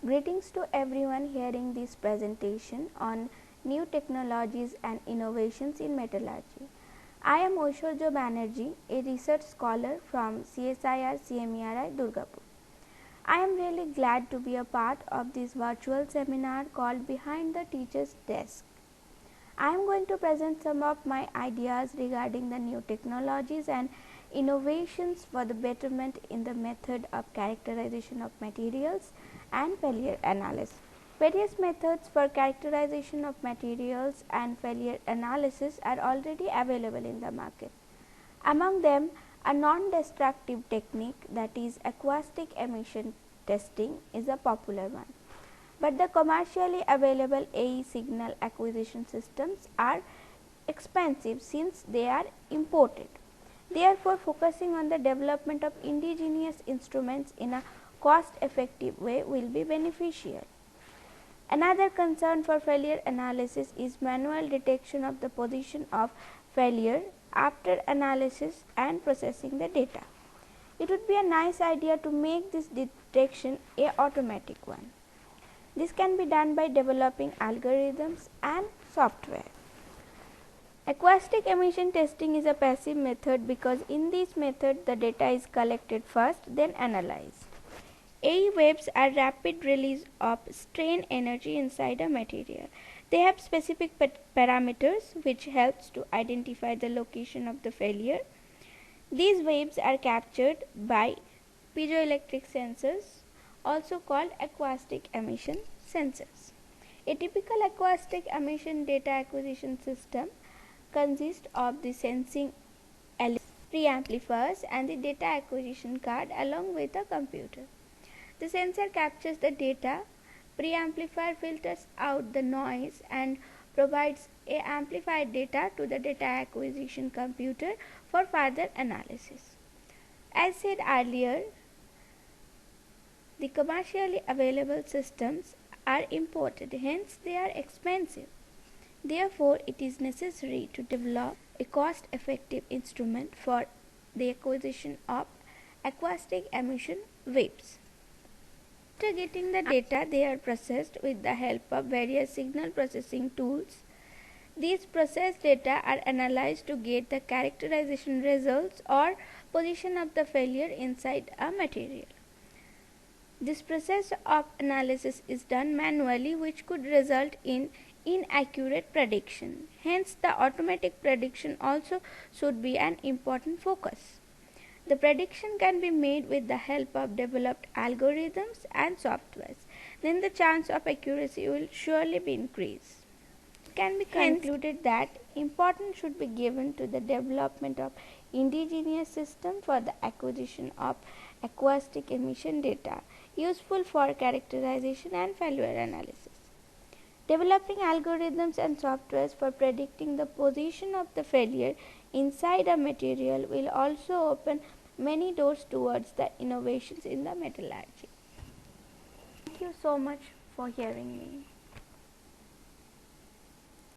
Greetings to everyone hearing this presentation on new technologies and innovations in metallurgy. I am Oishorjo Banerjee, a research scholar from CSIR CMERI Durgapur. I am really glad to be a part of this virtual seminar called Behind the Teacher's Desk. I am going to present some of my ideas regarding the new technologies and innovations for the betterment in the method of characterization of materials and failure analysis. Various methods for characterization of materials and failure analysis are already available in the market. Among them, a non-destructive technique, that is acoustic emission testing, is a popular one. But the commercially available AE signal acquisition systems are expensive since they are imported. Therefore, focusing on the development of indigenous instruments in a cost-effective way will be beneficial. Another concern for failure analysis is manual detection of the position of failure after analysis and processing the data. It would be a nice idea to make this detection an automatic one. This can be done by developing algorithms and software. Acoustic emission testing is a passive method because in this method the data is collected first, then analyzed. AE waves are rapid release of strain energy inside a material. They have specific parameters which helps to identify the location of the failure. These waves are captured by piezoelectric sensors, also called acoustic emission sensors. A typical acoustic emission data acquisition system consists of the sensing preamplifiers and the data acquisition card along with a computer. The sensor captures the data, preamplifier filters out the noise and provides a amplified data to the data acquisition computer for further analysis. As said earlier, the commercially available systems are imported, hence they are expensive. Therefore, it is necessary to develop a cost-effective instrument for the acquisition of acoustic emission waves. After getting the data, they are processed with the help of various signal processing tools. These processed data are analyzed to get the characterization results or position of the failure inside a material. This process of analysis is done manually, which could result in inaccurate prediction. Hence, the automatic prediction also should be an important focus. The prediction can be made with the help of developed algorithms and softwares. Then the chance of accuracy will surely be increased. It can be concluded that importance should be given to the development of indigenous system for the acquisition of acoustic emission data useful for characterization and failure analysis. Developing algorithms and softwares for predicting the position of the failure inside a material will also open many doors towards the innovations in the metallurgy. Thank you so much for hearing me.